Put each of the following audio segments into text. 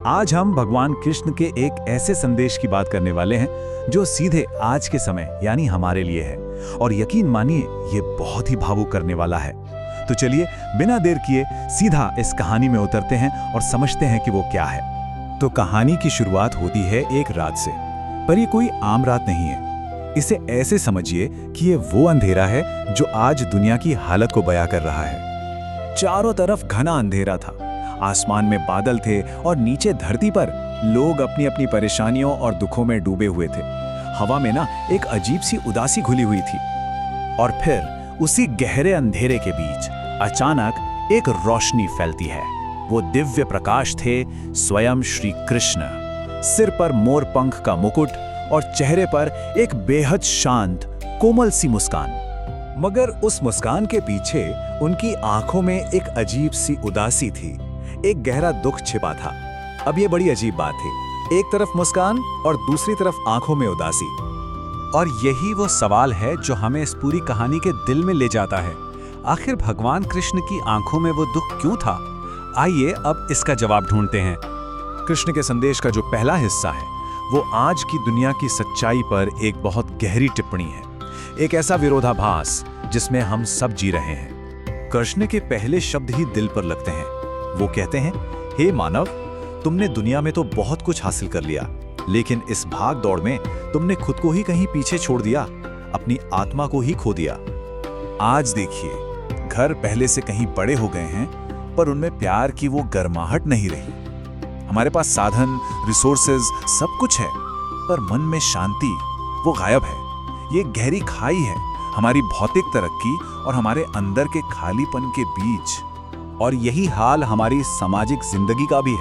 आज हम भगवान कृष्ण के एक ऐसे संदेश की बात करने वाले हैं जो सीधे आज के समय यानी हमारे लिए है, और यकीन मानिए ये बहुत ही भावुक करने वाला है। तो चलिए बिना देर किए सीधा इस कहानी में उतरते हैं और समझते हैं कि वो क्या है। तो कहानी की शुरुआत होती है एक रात से, पर ये कोई आम रात नहीं है। इसे ऐसे समझिए कि ये वो अंधेरा है जो आज दुनिया की हालत को बयां कर रहा है। चारों तरफ घना अंधेरा था, आसमान में बादल थे और नीचे धरती पर लोग अपनी अपनी परेशानियों और दुखों में डूबे हुए थे। हवा में ना एक अजीब सी उदासी घुली हुई थी। और फिर उसी गहरे अंधेरे के बीच अचानक एक रोशनी फैलती है। वो दिव्य प्रकाश थे स्वयं श्री कृष्ण। सिर पर मोर पंख का मुकुट और चेहरे पर एक बेहद शांत कोमल सी मुस्कान। मगर उस मुस्कान के पीछे उनकी आंखों में एक अजीब सी उदासी थी, एक गहरा दुख छिपा था। अब ये बड़ी अजीब बात थी, एक तरफ मुस्कान और दूसरी तरफ आंखों में उदासी। और यही वो सवाल है जो हमें इस पूरी कहानी के दिल में ले जाता है। आखिर भगवान कृष्ण की आंखों में वो दुख क्यों था? आइए अब इसका जवाब ढूंढते हैं। कृष्ण के संदेश का जो पहला हिस्सा है वो आज की दुनिया की सच्चाई पर एक बहुत गहरी टिप्पणी है, एक ऐसा विरोधाभास जिसमें हम सब जी रहे हैं। कृष्ण के पहले शब्द ही दिल पर लगते हैं। वो कहते हैं, हे मानव, तुमने दुनिया में तो बहुत कुछ हासिल कर लिया, लेकिन इस भाग दौड़ में तुमने खुद को ही कहीं पीछे छोड़ दिया, अपनी आत्मा को ही खो दिया। आज देखिए, घर पहले से कहीं बड़े हो गए हैं, पर उनमें प्यार की वो गर्माहट नहीं रही। हमारे पास साधन, रिसोर्सेज सब कुछ है, पर मन में शांति वो गायब है। ये गहरी खाई है हमारी भौतिक तरक्की और हमारे अंदर के खालीपन के बीच। और यही हाल हमारी सामाजिक जिंदगी का भी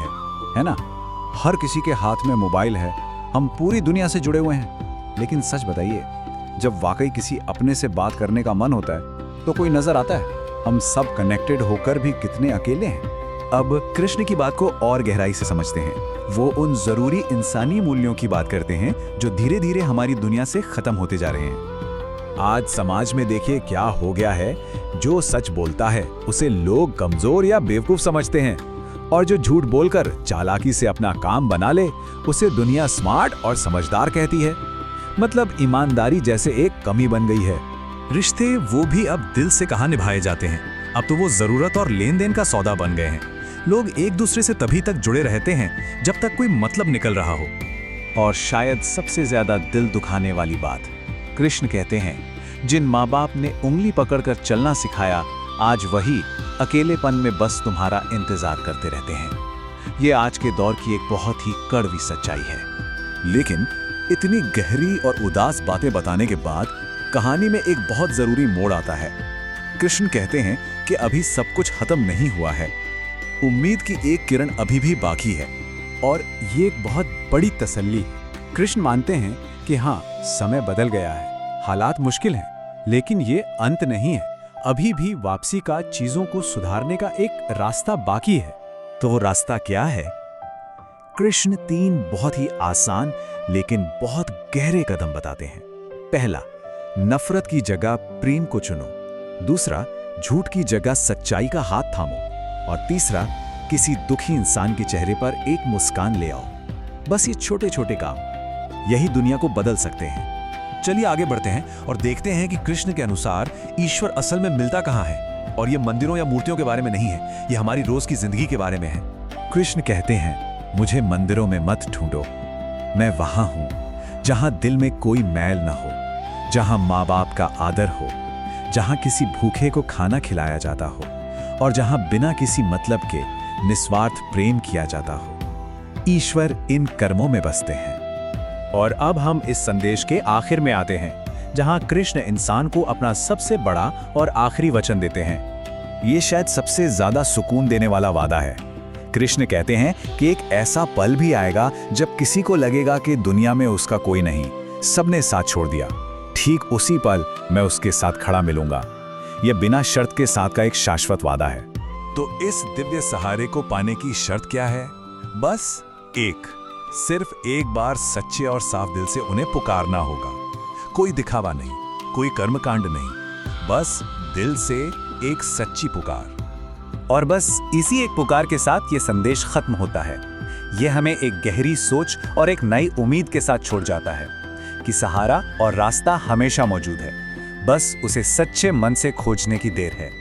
है ना? हर किसी के हाथ में मोबाइल है, हम पूरी दुनिया से जुड़े हुए हैं, लेकिन सच बताइए, जब वाकई किसी अपने से बात करने का मन होता है तो कोई नजर आता है? हम सब कनेक्टेड होकर भी कितने अकेले हैं। अब कृष्ण की बात को और गहराई से समझते हैं। वो उन जरूरी इंसानी मूल्यों की बात करते हैं जो धीरे धीरे हमारी दुनिया से खत्म होते जा रहे हैं। आज समाज में देखिए क्या हो गया है। जो सच बोलता है उसे लोग कमजोर या बेवकूफ समझते हैं, और जो झूठ बोलकर चालाकी से अपना काम बना ले उसे दुनिया स्मार्ट और समझदार कहती है। मतलब ईमानदारी जैसे एक कमी बन गई है। रिश्ते वो भी अब दिल से कहाँ निभाए जाते हैं, अब तो वो जरूरत और लेन देन का सौदा बन गए हैं। लोग एक दूसरे से तभी तक जुड़े रहते हैं जब तक कोई मतलब निकल रहा हो। और शायद सबसे ज्यादा दिल दुखाने वाली बात, कृष्ण कहते हैं, जिन माँ बाप ने उंगली पकड़कर चलना सिखाया, आज वही अकेलेपन में बस तुम्हारा इंतजार करते रहते हैं। ये आज के दौर की एक बहुत ही कड़वी सच्चाई है। लेकिन इतनी गहरी और उदास बातें बताने के बाद कहानी में एक बहुत जरूरी मोड़ आता है। कृष्ण कहते हैं कि अभी सब कुछ खत्म नहीं हुआ है, उम्मीद की एक किरण अभी भी बाकी है। और ये एक बहुत बड़ी तसल्ली है। कृष्ण मानते हैं कि हाँ, समय बदल गया है, हालात मुश्किल हैं, लेकिन ये अंत नहीं है। अभी भी वापसी का, चीजों को सुधारने का एक रास्ता बाकी है। तो वो रास्ता क्या है? कृष्ण 3 बहुत ही आसान लेकिन बहुत गहरे कदम बताते हैं। पहला, नफरत की जगह प्रेम को चुनो। दूसरा, झूठ की जगह सच्चाई का हाथ थामो। और तीसरा, किसी दुखी इंसान के चेहरे पर एक मुस्कान ले आओ। बस ये छोटे छोटे काम यही दुनिया को बदल सकते हैं। चलिए आगे बढ़ते हैं और देखते हैं कि कृष्ण के अनुसार ईश्वर असल में मिलता कहाँ है। और ये मंदिरों या मूर्तियों के बारे में नहीं है, ये हमारी रोज की जिंदगी के बारे में है। कृष्ण कहते हैं, मुझे मंदिरों में मत ढूंढो, मैं वहां हूं जहां दिल में कोई मैल न हो, जहां माँ बाप का आदर हो, जहां किसी भूखे को खाना खिलाया जाता हो, और जहां बिना किसी मतलब के निस्वार्थ प्रेम किया जाता हो। ईश्वर इन कर्मों में बसते हैं। और अब हम इस संदेश के आखिर में आते हैं, जहां कृष्ण इंसान को अपना सबसे बड़ा और आखिरी वचन देते हैं। ये शायद सबसे ज्यादा सुकून देने वाला वादा है। कृष्ण कहते हैं कि एक ऐसा पल भी आएगा जब किसी को लगेगा कि दुनिया में उसका कोई नहीं, सबने साथ छोड़ दिया। ठीक उसी पल मैं उसके साथ खड़ा मिलूंगा। यह बिना शर्त के साथ का एक शाश्वत वादा है। तो इस दिव्य सहारे को पाने की शर्त क्या है? बस सिर्फ एक बार सच्चे और साफ दिल से उन्हें पुकारना होगा। कोई दिखावा नहीं, कोई कर्मकांड नहीं, बस दिल से एक सच्ची पुकार। और बस इसी एक पुकार के साथ ये संदेश खत्म होता है। ये हमें एक गहरी सोच और एक नई उम्मीद के साथ छोड़ जाता है कि सहारा और रास्ता हमेशा मौजूद है, बस उसे सच्चे मन से खोजने की देर है।